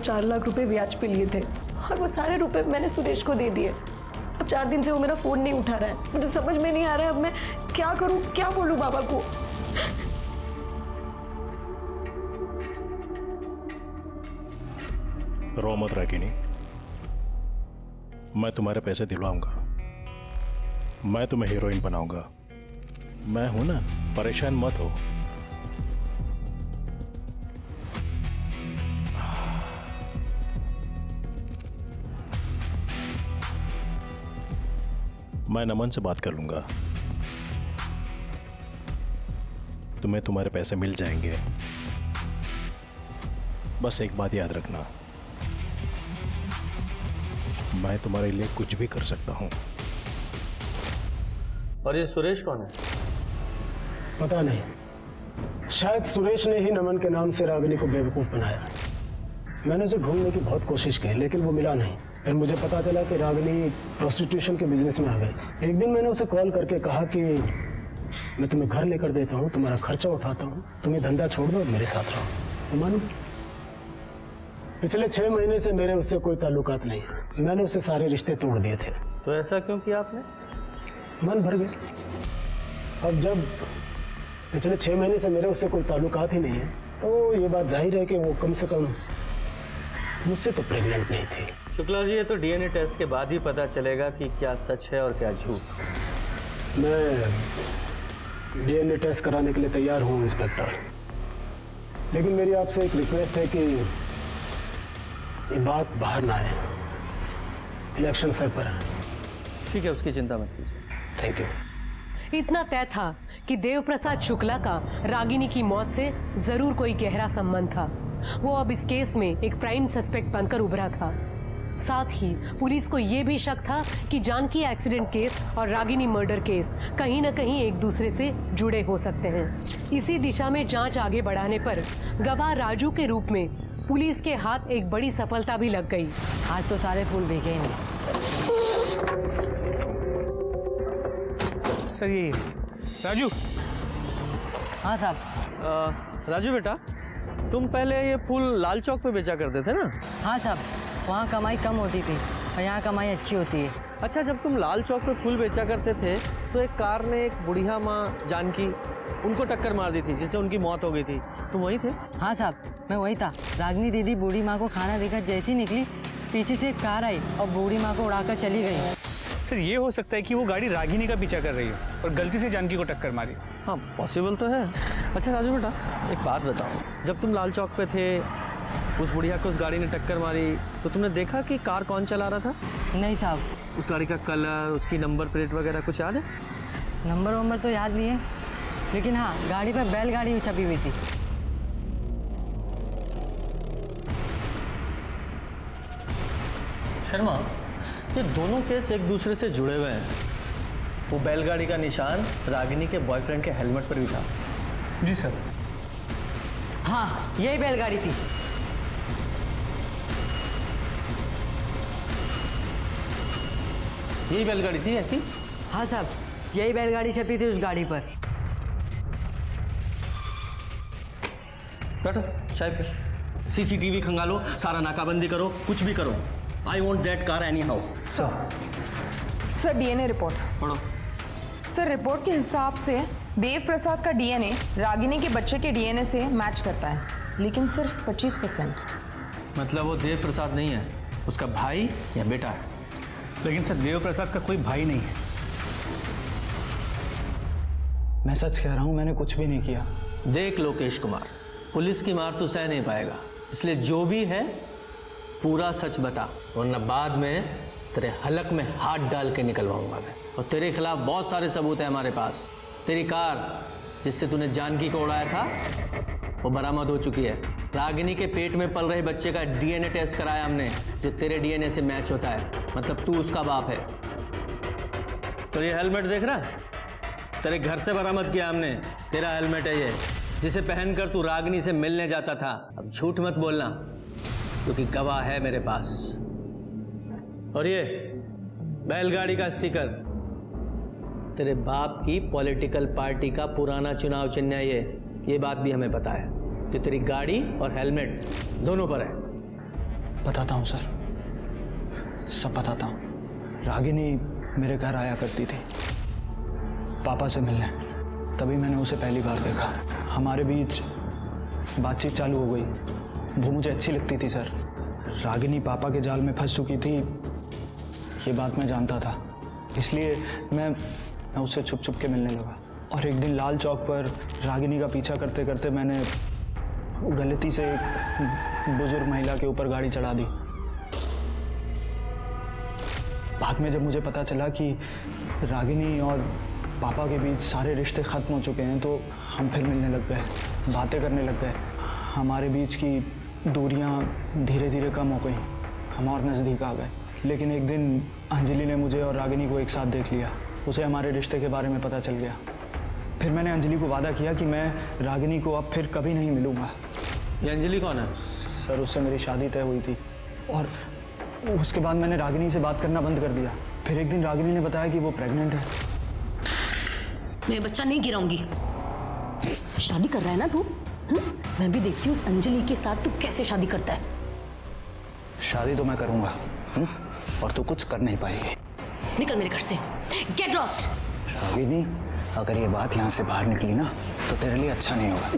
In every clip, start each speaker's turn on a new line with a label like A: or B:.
A: 4 लाख रुपए ब्याज पे लिए थे और वो सारे रुपए मैंने सुरेश को दे दिए। अब 4 दिन से वो मेरा फोन नहीं उठा रहा है। मुझे समझ में नहीं आ रहा है अब मैं क्या करूं, क्या बोलूं बाबा को।
B: रो मत रागिनी, मैं तुम्हारे पैसे दिलवाऊंगा, मैं तुम्हें हीरोइन बनाऊंगा। मैं हूं ना, परेशान मत हो। मैं नमन से बात कर लूंगा, तुम्हें तुम्हारे पैसे मिल जाएंगे। बस एक बात याद रखना, मैं तुम्हारे लिए कुछ भी कर सकता हूं।
C: और ये सुरेश कौन है?
D: पता नहीं, शायद सुरेश ने ही नमन के नाम से रागिनी को बेवकूफ बनाया। मैंने उसे ढूंढने की बहुत कोशिश की लेकिन वो मिला नहीं। फिर मुझे पता चला कि रागिनी प्रोस्टिट्यूशन के बिजनेस में आ गई। एक दिन मैंने उसे कॉल करके कहा कि मैं तुम्हें घर लेकर देता हूँ, तुम्हारा खर्चा उठाता हूँ, तुम्हें धंधा छोड़ दो और मेरे साथ रहो। तो मानो पिछले 6 महीने से मेरे उससे कोई ताल्लुकात नहीं है। मैंने उससे सारे रिश्ते तोड़ दिए थे।
C: तो ऐसा क्यों किया आपने?
D: मन भर गया। अब जब पिछले 6 महीने से मेरे उससे कोई ताल्लुकात ही नहीं है तो ये बात जाहिर है कि वो कम से कम मुझसे तो प्रेग्नेंट नहीं थी।
C: शुक्ला जी, ये तो डीएनए टेस्ट के बाद ही पता चलेगा कि क्या सच है और क्या झूठ।
D: मैं डीएनए टेस्ट कराने के लिए तैयार हूँ इंस्पेक्टर, लेकिन मेरी आपसे एक रिक्वेस्ट है कि ये बात बाहर ना आए। इलेक्शन सर पर है।
C: ठीक है, उसकी चिंता मत कीजिए।
D: Thank you.
E: इतना तय था कि देव प्रसाद शुक्ला का रागिनी की मौत से जरूर कोई गहरा संबंध था। वो अब इस केस में एक प्राइम सस्पेक्ट बनकर उभरा था। साथ ही पुलिस को यह भी शक था कि जानकी एक्सीडेंट केस और रागिनी मर्डर केस कहीं न कहीं एक दूसरे से जुड़े हो सकते हैं। इसी दिशा में जांच आगे बढ़ाने पर गवाह राजू के रूप में पुलिस के हाथ एक बड़ी सफलता भी लग गई।
F: आज तो सारे फूल भीगे नहीं।
G: सर ये राजू।
F: हाँ साहब।
C: राजू बेटा, तुम पहले ये फूल लाल चौक पे बेचा करते थे ना?
F: हाँ साहब, वहाँ कमाई कम होती थी और यहाँ कमाई अच्छी होती है।
C: अच्छा, जब तुम लाल चौक पे फूल बेचा करते थे तो एक कार ने एक बुढ़िया माँ जानकी उनको टक्कर मार दी थी जिससे उनकी मौत हो गई थी। तुम वही थे?
F: हाँ साहब, मैं वही था। रागिनी दीदी बूढ़ी माँ को खाना देकर जैसी निकली, पीछे से एक कार आई और बूढ़ी माँ को उड़ाकर चली गई।
G: सर ये हो सकता है कि वो गाड़ी रागिनी का पीछा कर रही है और गलती से जानकी को टक्कर मारी।
C: हाँ, पॉसिबल तो है। अच्छा राजू बेटा, एक बात बताओ, जब तुम लाल चौक पे थे, उस बुढ़िया को उस गाड़ी ने टक्कर मारी तो तुमने देखा कि कार कौन चला रहा था?
F: नहीं साहब।
C: उस गाड़ी का कलर, उसकी नंबर प्लेट वगैरह कुछ याद है?
F: नंबर वंबर तो याद नहीं है, लेकिन हाँ, गाड़ी पर बैलगाड़ी छपी हुई थी।
C: शर्मा, ये दोनों केस एक दूसरे से जुड़े हुए हैं। वो बैलगाड़ी का निशान रागिनी के बॉयफ्रेंड के हेलमेट पर भी था।
G: जी सर।
F: हाँ, यही बैलगाड़ी थी।
C: यही बैलगाड़ी थी ऐसी?
F: हाँ साहब, यही बैलगाड़ी छपी थी उस गाड़ी पर।
C: बैठो, चाय पे। सीसीटीवी खंगालो, सारा नाकाबंदी करो, कुछ भी करो। I want that car any how.
H: Sir DNA report
C: पढ़ो।
H: सर, रिपोर्ट के हिसाब से देव प्रसाद का डीएनए रागिनी के बच्चे के डीएनए से मैच करता है, लेकिन सिर्फ 25%।
C: मतलब वो देव प्रसाद नहीं है, उसका भाई या बेटा है।
G: लेकिन सर देव प्रसाद का कोई भाई नहीं है। मैं सच कह रहा हूँ, मैंने कुछ भी नहीं किया।
C: देख लोकेश कुमार, पुलिस की मार तू सह नहीं पाएगा, इसलिए जो भी है पूरा सच बता, वरना बाद में तेरे हलक में हाथ डाल के निकलवाऊंगा मैं। और तेरे खिलाफ बहुत सारे सबूत हैं हमारे पास। तेरी कार जिससे तूने जानकी को उड़ाया था वो बरामद हो चुकी है। रागिनी के पेट में पल रहे बच्चे का डीएनए टेस्ट कराया हमने, जो तेरे डीएनए से मैच होता है, मतलब तू उसका बाप है। तो ये हेलमेट देख रहा है, तेरे घर से बरामद किया हमने। तेरा हेलमेट है ये, जिसे पहनकर तू रागिनी से मिलने जाता था। अब झूठ मत बोलना, क्योंकि गवाह है मेरे पास। और ये बैलगाड़ी का स्टिकर तेरे बाप की पॉलिटिकल पार्टी का पुराना चुनाव चिन्ह है। ये बात भी हमें पता है, जो तेरी गाड़ी और हेलमेट दोनों पर है।
I: बताता हूँ सर, सब बताता हूँ। रागिनी मेरे घर आया करती थी पापा से मिलने, तभी मैंने उसे पहली बार देखा। हमारे बीच बातचीत चालू हो गई। वो मुझे अच्छी लगती थी सर। रागिनी पापा के जाल में फंस चुकी थी, ये बात मैं जानता था, इसलिए मैं उससे छुप छुप के मिलने लगा। और एक दिन लाल चौक पर रागिनी का पीछा करते करते मैंने गलती से एक बुजुर्ग महिला के ऊपर गाड़ी चढ़ा दी। बाद में जब मुझे पता चला कि रागिनी और पापा के बीच सारे रिश्ते ख़त्म हो चुके हैं, तो हम फिर मिलने लग गए, बातें करने लग गए। हमारे बीच की दूरियां धीरे धीरे कम हो गई, हम और नज़दीक आ गए। लेकिन एक दिन अंजलि ने मुझे और रागिनी को एक साथ देख लिया। उसे हमारे रिश्ते के बारे में पता चल गया। फिर मैंने अंजलि को वादा किया कि मैं रागिनी को अब फिर कभी नहीं मिलूंगा।
C: ये अंजलि कौन है?
I: सर, उससे मेरी शादी तय हुई थी और उसके बाद मैंने रागिनी से बात करना बंद कर दिया। फिर एक दिन रागिनी ने बताया कि वो प्रेग्नेंट है।
A: मैं बच्चा नहीं गिराऊंगी। शादी कर रहा है ना तू? मैं भी देखती हूँ उस अंजलि के साथ तू कैसे शादी करता है।
I: शादी तो मैं करूंगा, और तू कुछ कर नहीं पाएगी।
A: निकल मेरे घर से, गेट लॉस्ट।
I: रागिनी, अगर ये बात यहाँ से बाहर निकली ना तो तेरे लिए अच्छा नहीं होगा।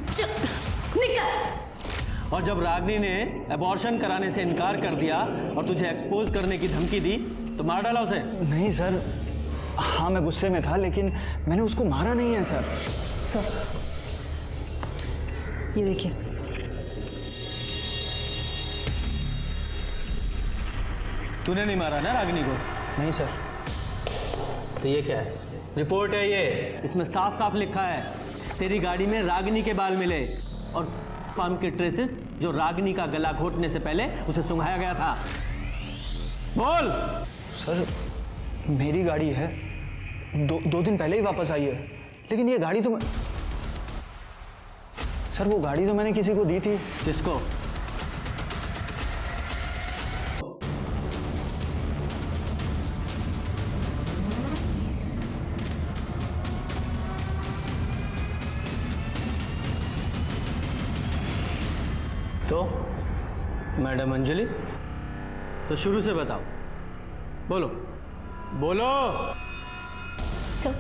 A: निकल।
C: और जब रागिनी ने अबॉर्शन कराने से इनकार कर दिया और तुझे एक्सपोज करने की धमकी दी तो मार डाला उसे?
I: नहीं सर, हाँ मैं गुस्से में था, लेकिन मैंने उसको मारा नहीं है सर।
A: सर, ये देखिए,
C: तूने नहीं मारा ना रागिनी को?
I: नहीं सर।
C: तो ये क्या है? रिपोर्ट है ये, इसमें साफ साफ लिखा है तेरी गाड़ी में रागिनी के बाल मिले और फार्म के ट्रेसेस जो रागिनी का गला घोटने से पहले उसे सुंघाया गया था। बोल।
I: सर, मेरी गाड़ी है, दो दिन पहले ही वापस आई है, लेकिन ये गाड़ी तो सर, वो गाड़ी तो मैंने किसी को दी थी।
C: किसको? तो मैडम अंजलि, तो शुरू से बताओ, बोलो बोलो।
J: सर,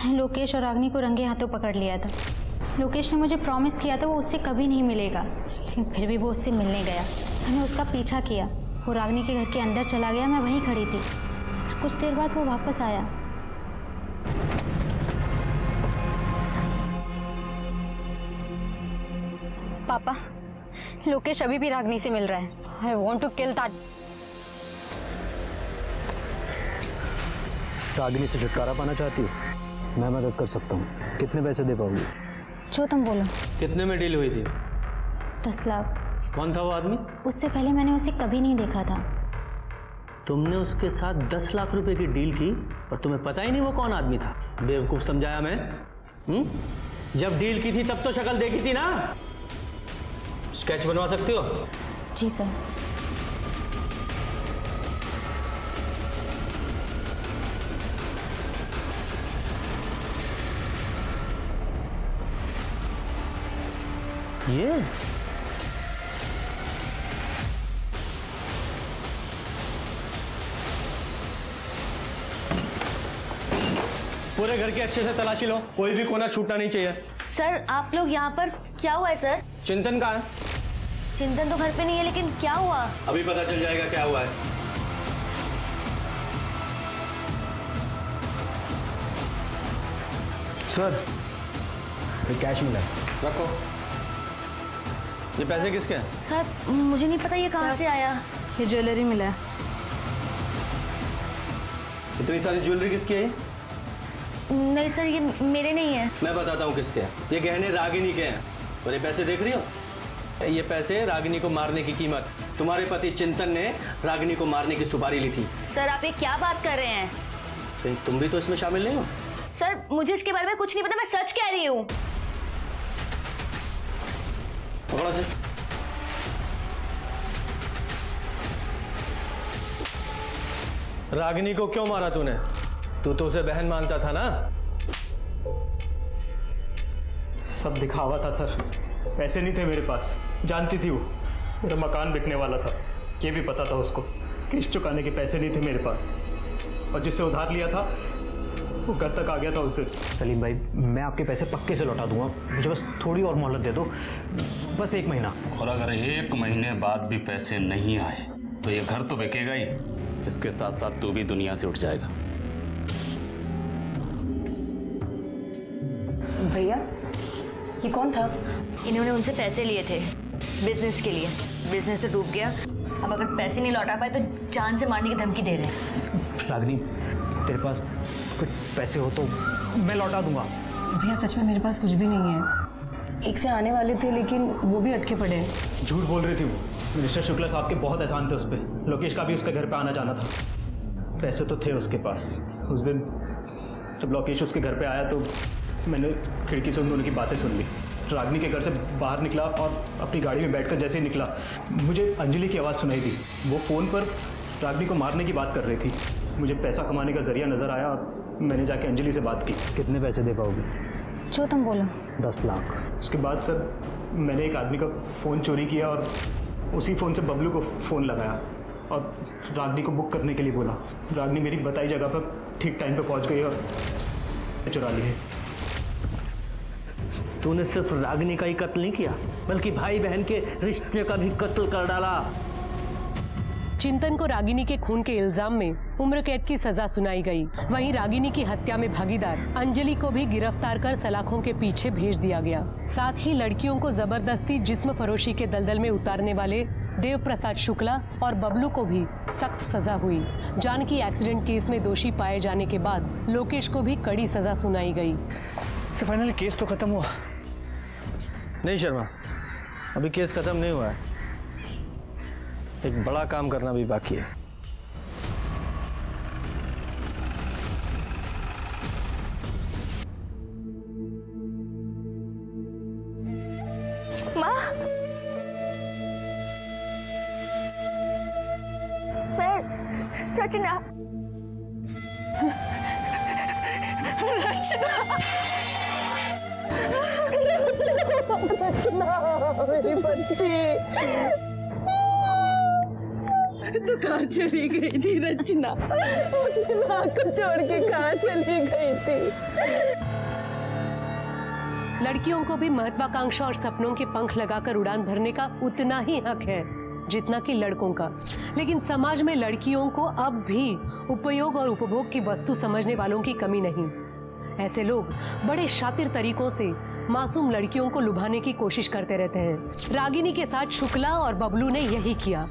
J: लोकेश और रागिनी को रंगे हाथों पकड़ लिया था। लोकेश ने मुझे प्रॉमिस किया था वो उससे कभी नहीं मिलेगा, लेकिन फिर भी वो उससे मिलने गया। मैंने उसका पीछा किया, वो रागिनी के घर के अंदर चला गया, मैं वहीं खड़ी थी। कुछ देर बाद वो वापस आया। पापा, लोकेश अभी भी रागिनी से मिल रहा है। I want to kill that.
I: Ragini से छुटकारा पाना चाहती हूँ? मैं मदद कर सकता हूँ। कितने पैसे दे पाओगी?
J: जो तुम बोलो।
C: कितने में डील हुई थी?
J: 10 लाख।
C: कौन था वो आदमी?
J: उससे पहले मैंने उसे कभी नहीं देखा था।
C: तुमने उसके साथ 10 लाख रुपए की डील की और तुम्हें पता ही नहीं वो कौन आदमी था? बेवकूफ समझाया मैं? जब डील की थी तब तो शक्ल देखी थी ना? स्केच बनवा सकती हो?
J: जी सर।
C: ये पूरे घर की अच्छे से तलाशी लो, कोई भी कोना छूटना नहीं चाहिए।
K: सर, आप लोग यहाँ पर, क्या हुआ है सर?
C: चिंतन कहाँ है?
K: चिंतन तो घर पे नहीं है, लेकिन क्या हुआ?
C: अभी पता चल जाएगा क्या हुआ है।
I: सर, कैश मिला।
C: रखो। ये पैसे किसके हैं?
K: सर, मुझे नहीं पता ये कहाँ से आया।
H: ये ज्वेलरी मिला है।
C: इतनी सारी ज्वेलरी किसकी है?
K: नहीं सर, ये मेरे नहीं है।
C: मैं बताता हूँ किसके हैं। ये गहने रागिनी के हैं। और ये पैसे देख रही हो? ये पैसे रागिनी को मारने की कीमत। तुम्हारे पति चिंतन ने रागिनी को मारने की सुपारी ली थी।
K: सर, आप ये क्या बात कर रहे हैं?
C: कहीं तुम भी तो इसमें शामिल नहीं हो?
K: सर, मुझे इसके बारे में कुछ नहीं पता, मैं सच कह रही हूँ।
C: पकड़ो से। रागिनी को क्यों मारा तूने? तू तो उसे बहन मानता था ना?
B: सब दिखावा था सर, पैसे नहीं थे मेरे पास। जानती थी वो, मेरा मकान बिकने वाला था।
I: ये भी पता था उसको किस्त चुकाने के पैसे नहीं थे मेरे पास, और जिससे उधार लिया था वो घर तक आ गया था उस दिन।
C: सलीम भाई, मैं आपके पैसे पक्के से लौटा दूंगा, मुझे बस थोड़ी और मोहलत दे दो, बस 1 महीना।
L: और अगर 1 महीने बाद भी पैसे नहीं आए तो ये घर तो बिकेगा ही, इसके साथ साथ तू भी दुनिया से उठ जाएगा।
H: भैया, ये कौन था?
K: इन्होंने उनसे पैसे लिए थे बिजनेस के लिए। बिजनेस तो डूब गया, अब अगर पैसे नहीं लौटा पाए तो जान से मारने की धमकी दे रहे हैं।
C: रागनी, तेरे पास कुछ पैसे हो तो मैं लौटा दूंगा।
A: भैया सच में मेरे पास कुछ भी नहीं है। एक से आने वाले थे लेकिन वो भी अटके पड़े हैं।
I: झूठ बोल रही थी वो। मिनिस्टर शुक्ला साहब के बहुत एहसान थे उस पर। लोकेश का भी उसके घर पे आना जाना था, पैसे तो थे उसके पास। उस दिन जब लोकेश उसके घर पे आया तो मैंने खिड़की से उन दोनों की बातें सुन ली। रागनी के घर से बाहर निकला और अपनी गाड़ी में बैठकर जैसे ही निकला, मुझे अंजलि की आवाज़ सुनाई दी। वो फ़ोन पर रागनी को मारने की बात कर रही थी। मुझे पैसा कमाने का जरिया नज़र आया और मैंने जाके अंजलि से बात की।
D: कितने पैसे दे पाओगे?
J: जो तुम बोलो।
D: 10 लाख।
I: उसके बाद सर मैंने एक आदमी का फ़ोन चोरी किया और उसी फ़ोन से बबलू को फ़ोन लगाया और रागनी को बुक करने के लिए बोला। रागनी मेरी बताई जगह पर ठीक टाइम पे पहुंच गई और चुरा ली है।
C: तूने सिर्फ रागिनी का ही कत्ल नहीं किया, बल्कि भाई बहन के रिश्ते का भी कत्ल कर डाला।
E: चिंतन को रागिनी के खून के इल्जाम में उम्र कैद की सजा सुनाई गई। वहीं रागिनी की हत्या में भागीदार अंजलि को भी गिरफ्तार कर सलाखों के पीछे भेज दिया गया। साथ ही लड़कियों को जबरदस्ती जिस्म फरोशी के दलदल में उतारने वाले देव प्रसाद शुक्ला और बबलू को भी सख्त सजा हुई। जानकी एक्सीडेंट केस में दोषी पाए जाने के बाद लोकेश को भी कड़ी सजा सुनाई गई।
G: सर फाइनली केस तो खत्म हुआ?
C: नहीं शर्मा, अभी केस खत्म नहीं हुआ है, एक बड़ा काम करना भी बाकी है।
K: माँ, रचना,
A: मेरी बच्ची तो कहाँ चली गई थी रचना? अपनी माँ को छोड़ के कहाँ चली गई थी?
E: लड़कियों को भी महत्वाकांक्षा और सपनों के पंख लगाकर उड़ान भरने का उतना ही हक है जितना कि लड़कों का। लेकिन समाज में लड़कियों को अब भी उपयोग और उपभोग की वस्तु समझने वालों की कमी नहीं। ऐसे लोग बड़े शातिर तरीकों से मासूम लड़कियों को लुभाने की कोशिश करते रहते हैं। रागिनी के साथ शुक्ला और बबलू ने यही किया।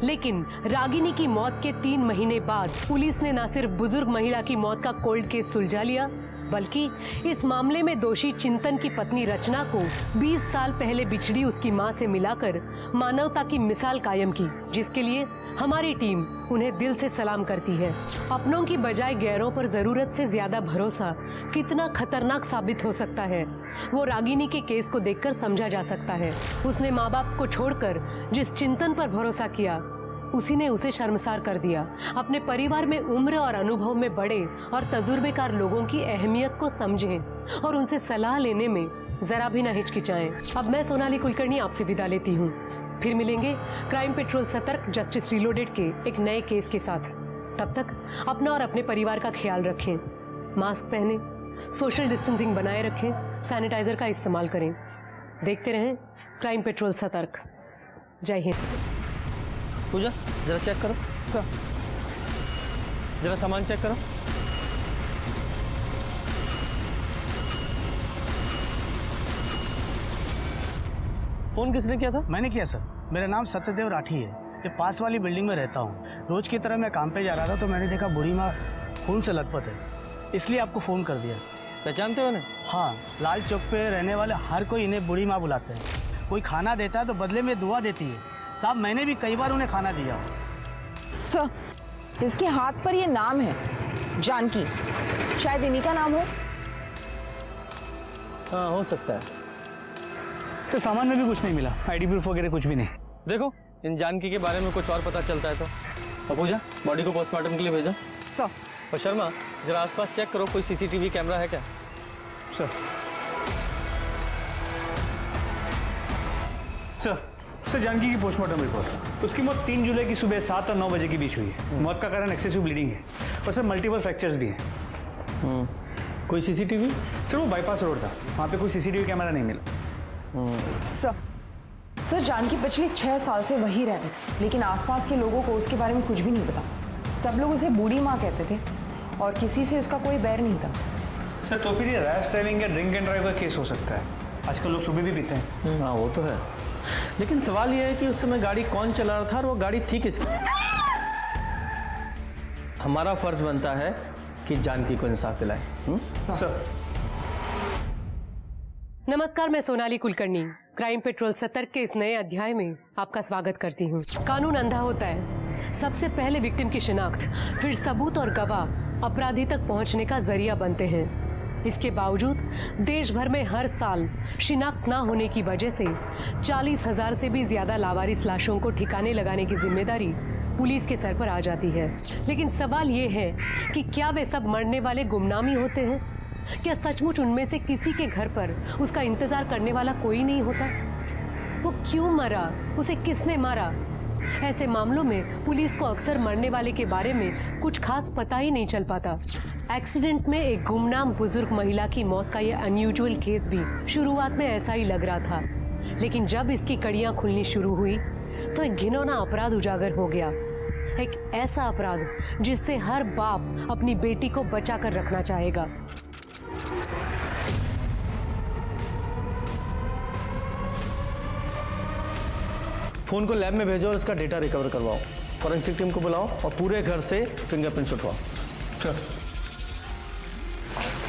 E: लेकिन रागिनी की मौत के 3 महीने बाद पुलिस ने न सिर्फ बुजुर्ग महिला की मौत का कोल्ड केस सुलझा लिया, बल्कि इस मामले में दोषी चिंतन की पत्नी रचना को 20 साल पहले बिछड़ी उसकी मां से मिलाकर मानवता की मिसाल कायम की, जिसके लिए हमारी टीम उन्हें दिल से सलाम करती है। अपनों की बजाय गैरों पर जरूरत से ज्यादा भरोसा कितना खतरनाक साबित हो सकता है, वो रागिनी के केस को देखकर समझा जा सकता है। उसने माँ बाप को छोड़कर जिस चिंतन पर भरोसा किया, उसी ने उसे शर्मसार कर दिया। अपने परिवार में उम्र और अनुभव में बड़े और तजुर्बेकार लोगों की अहमियत को समझें और उनसे सलाह लेने में जरा भी न हिचकिचाएं। अब मैं सोनाली कुलकर्णी आपसे विदा लेती हूँ। फिर मिलेंगे क्राइम पेट्रोल सतर्क जस्टिस रिलोडेड के एक नए केस के साथ। तब तक अपना और अपने परिवार का ख्याल रखें, मास्क पहने, सोशल डिस्टेंसिंग बनाए रखें, सैनिटाइजर का इस्तेमाल करें। देखते रहें क्राइम पेट्रोल सतर्क। जय हिंद।
C: पूजा, जरा चेक करो। सर, जरा सामान चेक करो। फोन किसने किया था?
M: मैंने किया सर। मेरा नाम सत्यदेव राठी है। ये पास वाली बिल्डिंग में रहता हूँ। रोज की तरह मैं काम पे जा रहा था तो मैंने देखा बूढ़ी माँ खून से लथपथ है, इसलिए आपको फ़ोन कर दिया।
C: पहचानते हो ना?
M: हाँ, लाल चौक पे रहने वाले हर कोई इन्हें बूढ़ी माँ बुलाते हैं। कोई खाना देता है तो बदले में दुआ देती है। साहब, मैंने भी कई बार उन्हें खाना दिया।
H: सर, इसके हाथ पर ये नाम है, जानकी। शायद इन्हीं का नाम हो।
C: हाँ, हो सकता है।
G: तो सामान में भी कुछ नहीं मिला, आईडी प्रूफ वगैरह कुछ भी नहीं।
C: देखो, इन जानकी के बारे में कुछ और पता चलता है तो। और पूजा, बॉडी को पोस्टमार्टम के लिए भेजो।
H: सर।
C: और शर्मा, जरा आसपास चेक करो, कोई सीसीटीवी कैमरा है क्या?
G: सर, सर जानकी की पोस्टमार्टम रिपोर्ट, उसकी मौत 3 जुलाई की सुबह 7 और 9 बजे के बीच हुई है। मौत का कारण एक्सेसिव ब्लीडिंग है और सर मल्टीपल फ्रैक्चर्स भी हैं।
C: कोई सीसीटीवी?
G: सर वो बाईपास रोड था, वहाँ पे कोई सीसीटीवी कैमरा नहीं मिला।
H: सर जानकी पिछले 6 साल से वही रह रहे थे, लेकिन आसपास के लोगों को उसके बारे में कुछ भी नहीं पता। सब लोग उसे बूढ़ी माँ कहते थे और किसी से उसका कोई बैर नहीं था।
G: सर तो फिर ये रैश ड्राइविंग या ड्रिंक एंड ड्राइव का केस हो सकता है। आजकल लोग सुबह भी पीते हैं।
C: हाँ वो तो है, लेकिन सवाल ये है कि उस समय गाड़ी कौन चला रहा था और वो गाड़ी थी किसकी? हमारा फर्ज बनता है कि जानकी को इंसाफ दिलाएं।
G: सर
E: नमस्कार, मैं सोनाली कुलकर्णी क्राइम पेट्रोल सतर्क के इस नए अध्याय में आपका स्वागत करती हूँ। कानून अंधा होता है। सबसे पहले विक्टिम की शिनाख्त, फिर सबूत और गवाह अपराधी तक पहुँचने का जरिया बनते हैं। इसके बावजूद देश भर में हर साल शिनाख्त न होने की वजह से 40,000 से भी ज्यादा लावारिस लाशों को ठिकाने लगाने की जिम्मेदारी पुलिस के सर पर आ जाती है। लेकिन सवाल ये है कि क्या वे सब मरने वाले गुमनामी होते हैं? क्या सचमुच उनमें से किसी के घर पर उसका इंतजार करने वाला कोई नहीं होता? वो क्यों मरा, उसे किसने मारा? ऐसे मामलों में पुलिस को अक्सर मरने वाले के बारे में कुछ खास पता ही नहीं चल पाता। एक्सीडेंट में एक गुमनाम बुजुर्ग महिला की मौत का यह अनयूजुअल केस भी शुरुआत में ऐसा ही लग रहा था, लेकिन जब इसकी कड़ियां खुलनी शुरू हुई तो एक घिनौना अपराध उजागर हो गया। एक ऐसा अपराध जिससे हर बाप अपनी बेटी को बचा कर रखना चाहेगा।
C: फोन को लैब में भेजो और इसका डेटा रिकवर करवाओ। फॉरेंसिक टीम को बुलाओ और पूरे घर से फिंगरप्रिंट्स उठवाओ।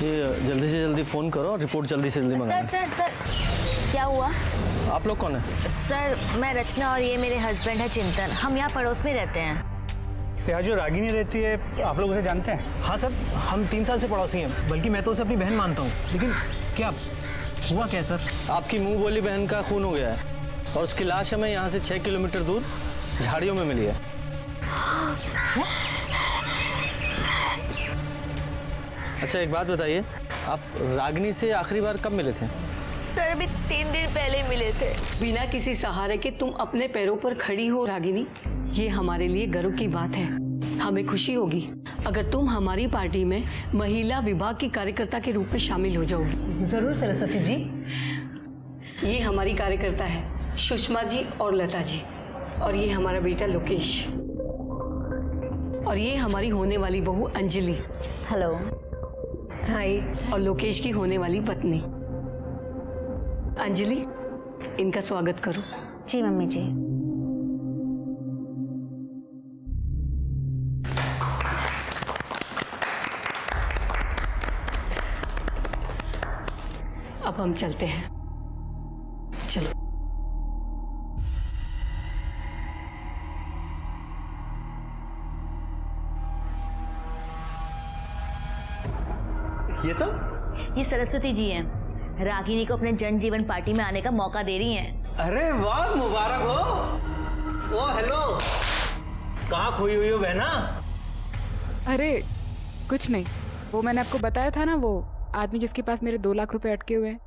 C: ये जल्दी से जल्दी फोन करो और रिपोर्ट जल्दी से जल्दी मंगाओ।
K: सर क्या हुआ?
C: आप लोग कौन है?
K: सर मैं रचना और ये मेरे हस्बैंड है चिंतन। हम यहाँ पड़ोस में रहते हैं।
G: यहाँ जो रागिनी रहती है आप लोग उसे जानते हैं?
I: हाँ सर, हम 3 साल से पड़ोसी हैं, बल्कि मैं तो उसे अपनी बहन मानता हूँ। लेकिन क्या हुआ क्या सर?
C: आपकी मुंह बोली बहन का खून हो गया है और उसकी लाश हमें यहाँ से 6 किलोमीटर दूर झाड़ियों में मिली है। अच्छा एक बात बताइए, आप रागिनी से आखिरी बार कब मिले थे?
K: सर अभी 3 दिन पहले मिले थे।
A: बिना किसी सहारे के तुम अपने पैरों पर खड़ी हो रागिनी, ये हमारे लिए गर्व की बात है। हमें खुशी होगी अगर तुम हमारी पार्टी में महिला विभाग की कार्यकर्ता के रूप में शामिल हो जाओगी।
E: जरूर सरस्वती जी।
A: ये हमारी कार्यकर्ता है सुषमा जी और लता जी, और ये हमारा बेटा लोकेश, और ये हमारी होने वाली बहू अंजलि।
K: हेलो।
A: हाय। और लोकेश की होने वाली पत्नी अंजलि, इनका स्वागत करो।
J: जी मम्मी जी।
A: अब हम चलते हैं, चलो।
C: ये सब?
K: ये सरस्वती जी हैं। रागिनी को अपने जन जीवन पार्टी में आने का मौका दे रही हैं।
C: अरे वाह, मुबारक हो। ओ हेलो, कहाँ खोई हुई हो बहना?
N: अरे कुछ नहीं, वो मैंने आपको बताया था ना, वो आदमी जिसके पास मेरे 2 लाख रुपए अटके हुए हैं,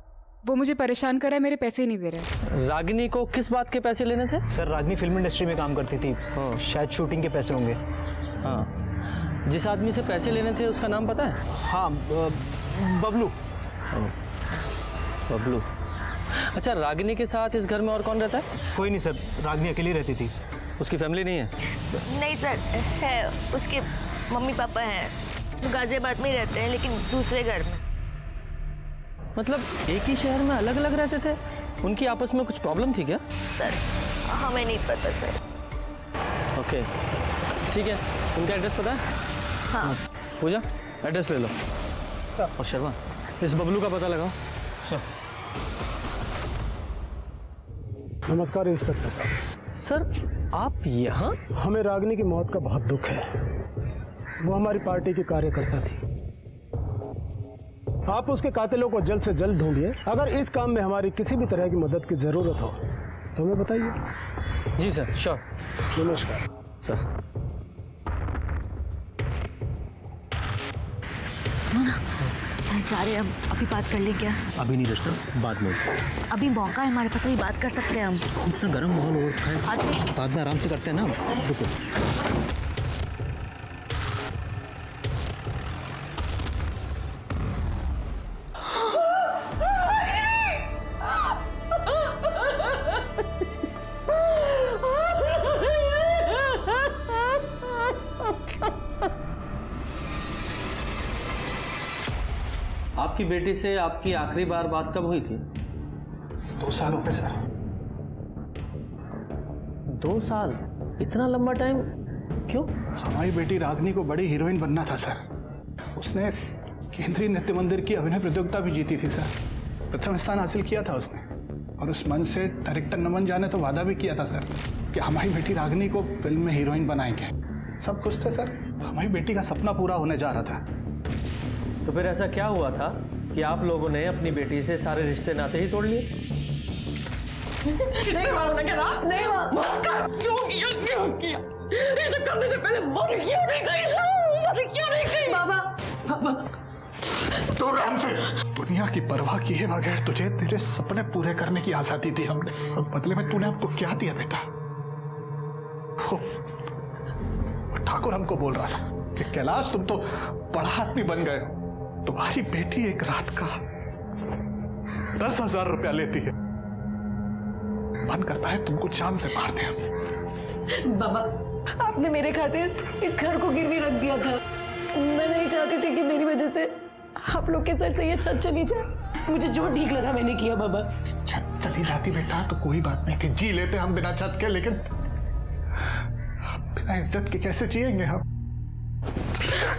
N: वो मुझे परेशान कर रहा है, मेरे पैसे ही नहीं दे रहे।
C: रागिनी को किस बात के पैसे लेने थे?
I: सर रागिनी फिल्म इंडस्ट्री में काम करती थी, शायद शूटिंग के पैसे होंगे।
C: हाँ, जिस आदमी से पैसे लेने थे उसका नाम पता है?
I: हाँ, बबलू।
C: बबलू। अच्छा, रागिनी के साथ इस घर में और कौन रहता है?
I: कोई नहीं सर, रागिनी अकेली रहती थी।
C: उसकी फैमिली नहीं है?
K: नहीं सर, है। उसके मम्मी पापा हैं, वो गाजियाबाद में ही रहते हैं, लेकिन दूसरे घर में।
C: मतलब एक ही शहर में अलग अलग रहते थे? उनकी आपस में कुछ प्रॉब्लम थी क्या?
K: सर हमें नहीं पता सर।
C: ओके ठीक है, उनका एड्रेस पता है?
K: हाँ।
C: पूजा एड्रेस ले लो सर। और शर्मा, इस बबलू का पता लगाओ सर।
D: नमस्कार इंस्पेक्टर साहब।
C: सर आप यहाँ?
D: हमें रागिनी की मौत का बहुत दुख है। वो हमारी पार्टी की कार्यकर्ता थी। आप उसके कातिलों को जल्द से जल्द ढूंढिए। अगर इस काम में हमारी किसी भी तरह की मदद की जरूरत हो तो हमें बताइए।
C: जी सर, श्योर।
D: नमस्कार
C: सर।
K: सुनो ना, सर जा रहे हैं, अभी बात कर ले क्या?
C: अभी नहीं रचना, बाद में।
K: अभी मौका है हमारे पास, अभी बात कर सकते हैं हम।
C: इतना गर्म माहौल हो रखा है, बाद में आराम से करते हैं ना। रुको। आपकी बेटी से आपकी आखिरी बार बात कब हुई थी?
I: 2 साल हो गए सर।
C: 2 साल? इतना लंबा टाइम क्यों?
I: हमारी बेटी रागनी को बड़ी हीरोइन बनना था सर। उसने केंद्रीय नृत्य मंदिर की अभिनय प्रतियोगिता भी जीती थी सर। प्रथम स्थान हासिल किया था उसने, और उस मंच से डायरेक्टर नमन झा ने तो वादा भी किया था सर कि हमारी बेटी रागनी को फिल्म में हीरोइन बनाएंगे। सब कुछ था सर, हमारी बेटी का सपना पूरा होने जा रहा था।
C: तो फिर ऐसा क्या हुआ था कि आप लोगों ने अपनी बेटी से सारे रिश्ते नाते ही तोड़ लिए?
H: नहीं माँ, नहीं माँ, मत कर। क्यों किया? इसे करने से पहले मर क्यों नहीं गई? बाबा,
I: तो राम से दुनिया की परवाह किए बगैर तुझे तेरे सपने पूरे करने की आजादी दी हमने, और बदले में तूने हमको क्या दिया बेटा? वो ठाकुर हमको बोल रहा था कि कैलाश तुम तो बड़ा आदमी बन गए हो, तुम्हारी बेटी एक रात का 10,000 रुपया लेती है। मन करता है तुमको जान से मार दे।
A: बाबा, आपने मेरे खातिर इस घर को गिरवी रख दिया था। मैं नहीं चाहती थी कि मेरी वजह से आप लोग के सर से ये छत चली जाए। मुझे जो ठीक लगा मैंने किया बाबा।
I: छत चली जाती बेटा तो कोई बात नहीं थी, जी लेते हम बिना छत के, लेकिन बिना इज्जत के कैसे जिएंगे हम?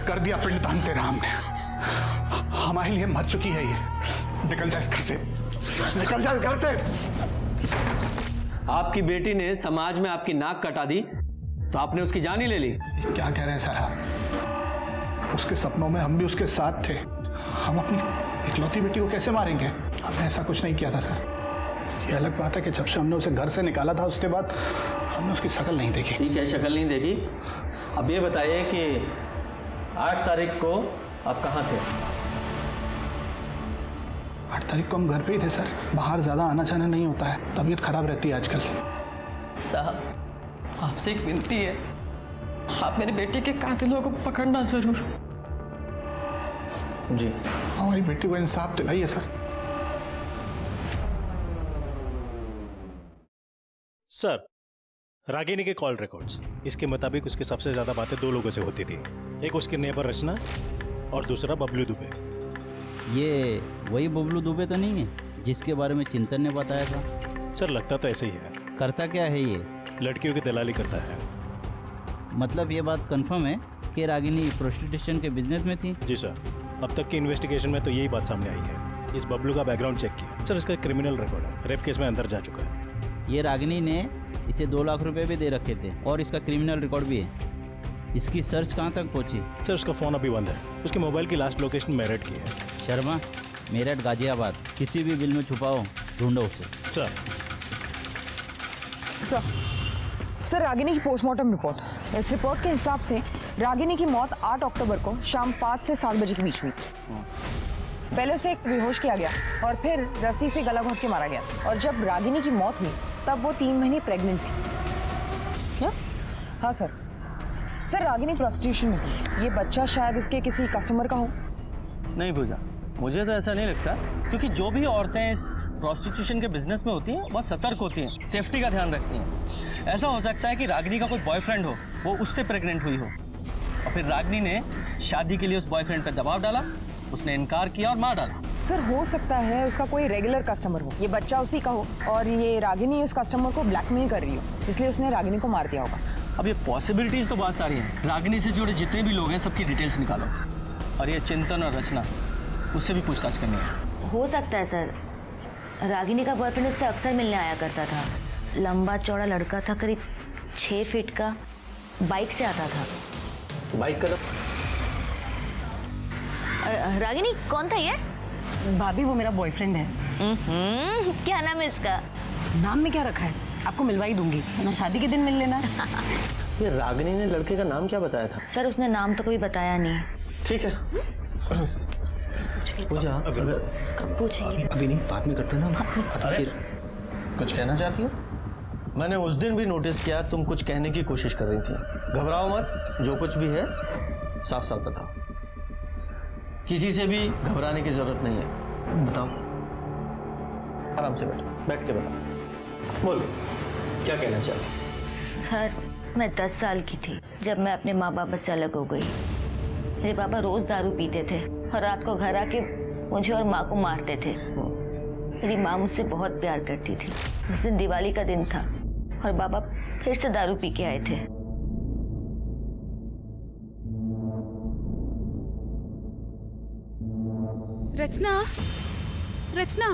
I: कर दिया पिंडदान तेरा हमने, हमारे लिए मर चुकी है ये। निकल जा इस घर से, निकल जा इस घर से।
C: आपकी बेटी ने समाज में आपकी नाक कटा दी तो आपने उसकी जान ही ले ली।
I: क्या कह रहे हैं सर आप? उसके सपनों में हम भी उसके साथ थे। हम अपनी इकलौती बेटी को कैसे मारेंगे? हमने ऐसा कुछ नहीं किया था सर। ये अलग बात है कि जब से हमने उसे घर से निकाला था उसके बाद हमने उसकी शक्ल नहीं देखी।
C: ठीक है, शक्ल नहीं देखी। अब ये बताइए कि 8 तारीख को आप कहाँ थे?
I: 8 तारीख को हम घर पे ही थे सर। बाहर ज्यादा आना जाना नहीं होता है, तबीयत खराब रहती है आजकल।
A: साहब, आपसे एक विनती है, आप मेरे बेटे के कातिलों को पकड़ना जरूर।
C: जी,
I: हमारी बेटी को इंसाफ दिलाइए सर।
B: सर, रागिनी के कॉल रिकॉर्ड्स, इसके मुताबिक उसकी सबसे ज्यादा बातें 2 लोगों से होती थी। एक उसकी नेबर रचना और दूसरा बबलू दुबे।
O: ये वही बबलू दुबे तो नहीं है जिसके बारे में चिंतन ने बताया था?
B: सर, लगता तो ऐसे ही है।
O: करता क्या है ये?
B: लड़कियों की दलाली करता है।
O: मतलब ये बात कंफर्म है कि रागिनी प्रोस्टिट्यूशन के बिजनेस में थी?
B: जी सर, अब तक की इन्वेस्टिगेशन में तो यही बात सामने आई है। इस बबलू का बैकग्राउंड चेक किया सर, इसका क्रिमिनल रिकॉर्ड है, रेप केस में अंदर जा चुका है।
O: ये रागिनी ने इसे 2 लाख रुपए भी दे रखे थे और इसका क्रिमिनल रिकॉर्ड भी है। इसकी सर्च कहाँ तक पहुँची?
B: सर, उसका फ़ोन अभी बंद है। उसके मोबाइल की लास्ट लोकेशन मेरठ की है।
O: शर्मा, मेरठ गाजियाबाद, किसी भी बिल में छुपाओ, ढूंढो उसे।
H: सर, रागिनी की पोस्टमार्टम रिपोर्ट। इस रिपोर्ट के हिसाब से रागिनी की मौत 8 अक्टूबर को शाम 5 से 7 बजे के बीच हुई। पहले उसे बेहोश किया गया और फिर रस्सी से गला घोंट के मारा गया, और जब रागिनी की मौत हुई तब वो 3 महीने प्रेग्नेंट थी। क्या? हाँ सर। सर, रागिनी प्रोस्टिट्यूशन में थी। ये बच्चा शायद उसके किसी कस्टमर का हो।
C: नहीं पूजा, मुझे तो ऐसा नहीं लगता, क्योंकि जो भी औरतें इस प्रोस्टिट्यूशन के बिजनेस में होती हैं बहुत सतर्क होती हैं, सेफ्टी का ध्यान रखती हैं। ऐसा हो सकता है कि रागिनी का कोई बॉयफ्रेंड हो, वो उससे प्रेग्नेंट हुई हो, और फिर रागिनी ने शादी के लिए उस बॉयफ्रेंड पर दबाव डाला, उसने इनकार किया और मार डाला।
H: सर, हो सकता है उसका कोई रेगुलर कस्टमर हो, ये बच्चा उसी का हो, और ये रागिनी उस कस्टमर को ब्लैकमेल कर रही हो, इसलिए उसने रागिनी को मार दिया होगा।
C: अब ये पॉसिबिलिटीज तो बहुत सारी हैं। रागिनी से जुड़े जितने भी लोग हैं सबकी डिटेल्स निकालो, और ये चिंतन और रचना, उससे भी पूछताछ करनी है।
K: हो सकता है सर, रागिनी का बॉयफ्रेंड उससे अक्सर मिलने आया करता था। लंबा चौड़ा लड़का था, करीब 6 फीट का, बाइक से आता था।
C: बाइक का?
K: रागिनी कौन था ये?
H: भाभी, वो मेरा बॉयफ्रेंड है।
K: क्या नाम है इसका?
H: नाम में क्या रखा है आपको मिलवा ही दूंगी, ना शादी के दिन मिल लेना।
C: ये रागिनी ने लड़के का नाम क्या बताया था?
K: सर, उसने नाम तो कभी बताया नहीं।
C: ठीक है, पूजा अगर
K: कब पूछेंगे?
C: अभी नहीं, बाद में करते ना। अरे कुछ कहना चाहती हो? मैंने उस दिन भी नोटिस किया तुम कुछ कहने की कोशिश कर रही थी। घबराओ मत, जो कुछ भी है साफ साफ बताओ। किसी से भी घबराने की जरूरत नहीं है। बताओ, आराम से बैठ के बताओ। बोल, क्या कहना चाहती?
K: सर, मैं 10 साल की थी जब मैं अपने माँ बाप से अलग हो गई। मेरे पापा रोज दारू पीते थे और रात को घर आके मुझे और माँ को मारते थे। मेरी माँ मुझसे बहुत प्यार करती थी। उस दिन दिवाली का दिन था और पापा फिर से दारू पी के आए थे।
N: रचना, रचना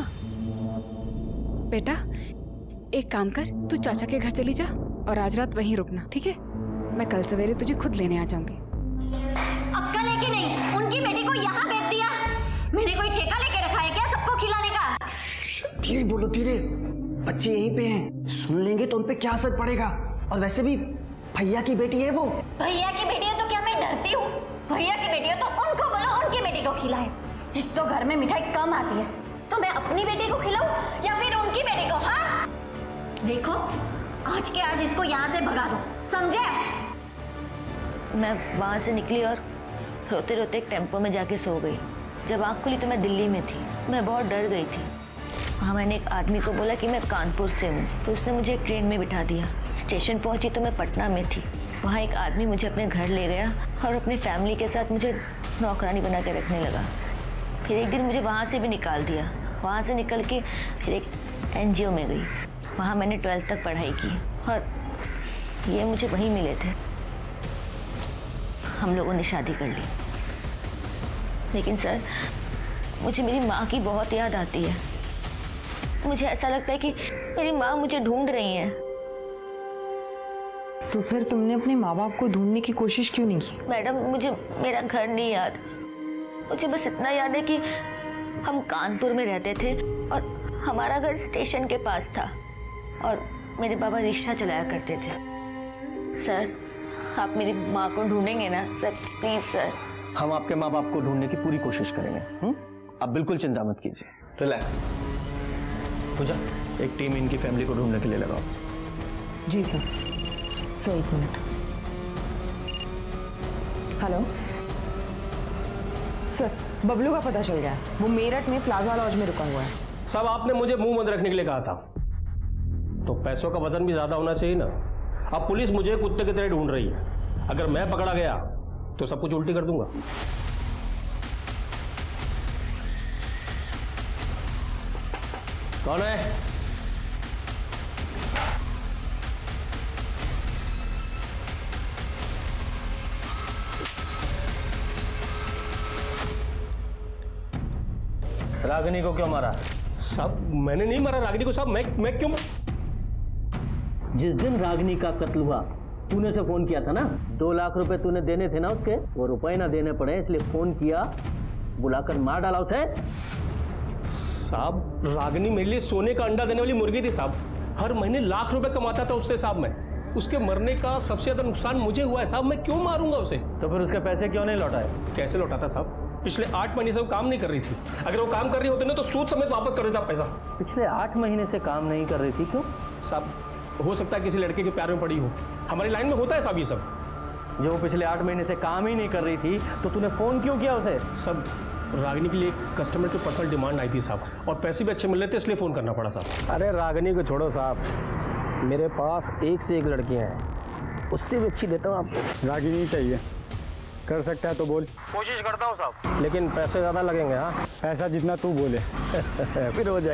N: बेटा, एक काम कर, तू चाचा के घर चली जा और आज रात वहीं रुकना, ठीक है? मैं कल सवेरे तुझे खुद लेने आ जाऊंगी।
P: अक्कल है कि नहीं? उनकी बेटी को यहाँ भेज दिया। मैंने कोई ठेका लेके रखा है क्या सबको खिलाने का?
M: धीरे बोलो, धीरे। बच्चे यहीं पे हैं, सुन लेंगे तो उन पे क्या असर पड़ेगा। और वैसे भी भैया की बेटी है वो।
P: भैया की बेटी है तो क्या मैं डरती हूँ? भैया की बेटी है तो उनको बोलो उनकी बेटी को खिलाए। एक तो घर में मिठाई कम आती है, तो मैं अपनी बेटी को खिलाऊं या फिर उनकी बेटी को? हाँ, देखो आज के आज इसको यहाँ से भगा दो, समझे?
K: मैं वहां से निकली और रोते रोते एक टेम्पो में जाके सो गई। जब आँख खुली तो मैं दिल्ली में थी। मैं बहुत डर गई थी। वहाँ मैंने एक आदमी को बोला कि मैं कानपुर से हूँ, तो उसने मुझे एक ट्रेन में बिठा दिया। स्टेशन पहुँची तो मैं पटना में थी। वहाँ एक आदमी मुझे अपने घर ले गया और अपनी फैमिली के साथ मुझे नौकरानी बना के रखने लगा। फिर एक दिन मुझे वहाँ से भी निकाल दिया। वहाँ से निकल के फिर एक NGO में गई। वहाँ मैंने 12th तक पढ़ाई की और ये मुझे वहीं मिले थे। हम लोगों ने शादी कर ली। लेकिन सर, मुझे मेरी माँ की बहुत याद आती है। मुझे ऐसा लगता है कि मेरी माँ मुझे ढूंढ रही है।
H: तो फिर तुमने अपने माँ बाप को ढूंढने की कोशिश क्यों नहीं की?
K: मैडम, मुझे मेरा घर नहीं याद। मुझे बस इतना याद है कि हम कानपुर में रहते थे और हमारा घर स्टेशन के पास था और मेरे बाबा रिक्शा चलाया करते थे। सर, आप मेरी माँ को ढूंढेंगे ना सर? Please sir.
C: हम आपके माँ बाप को ढूंढने की पूरी कोशिश करेंगे। आप बिल्कुल चिंता मत कीजिए, रिलैक्स। पूजा, एक टीम इनकी फैमिली को ढूंढने के लिए लगाओ।
H: जी सर। सर, एक मिनट। हेलो सर, बबलू का पता चल गया है। वो मेरठ में प्लाजा लॉज में रुका हुआ है।
Q: सब आपने मुझे मुंह बंद रखने के लिए कहा था, तो पैसों का वजन भी ज्यादा होना चाहिए ना। अब पुलिस मुझे कुत्ते की तरह ढूंढ रही है। अगर मैं पकड़ा गया तो सब कुछ उल्टी कर दूंगा। कौन है?
C: रागिनी को क्यों मारा?
Q: सब मैंने नहीं मारा रागिनी को। सब मैं क्यों?
O: जिस दिन रागिनी का कत्ल हुआ तूने से फोन किया था ना, 2 लाख रुपए तूने देने थे ना उसके, वो रुपए ना देने पड़े इसलिए फोन किया, बुलाकर मार डाला उसे।
Q: साहब, रागिनी मेरे लिए सोने का अंडा देने वाली मुर्गी थी साहब। हर महीने लाख रुपए कमाता था उससे साहब मैं। उसके मरने का सबसे ज्यादा नुकसान मुझे हुआ है साहब। मैं क्यों मारूंगा उसे?
C: तो फिर उसके पैसे क्यों नहीं लौटाए?
Q: कैसे लौटाता साहब? पिछले 8 महीने से वो काम नहीं कर रही थी। अगर वो काम कर रही होती ना तो सूद समेत वापस कर देता पैसा।
C: पिछले 8 महीने से काम नहीं कर रही थी, क्यों?
Q: साहब, हो सकता है किसी लड़के के प्यार में पड़ी हो। हमारी लाइन में होता है साहब ये सब।
C: जो वो पिछले 8 महीने से काम ही नहीं कर रही थी तो तूने फोन क्यों किया उसे?
Q: सब रागिनी के लिए कस्टमर की पर्सनल डिमांड आई थी साहब, और पैसे भी अच्छे मिल रहे थे इसलिए फोन करना पड़ा साहब।
M: अरे रागिनी को छोड़ो साहब, मेरे पास एक से एक लड़कियां हैं, उससे भी अच्छी देता हूँ आपको।
I: रागिनी चाहिए, कर सकता है तो बोल।
M: कोशिश करता हूँ साहब, लेकिन पैसे ज़्यादा लगेंगे। हाँ,
I: ऐसा जितना तू बोले
M: फिर हो जाएगा।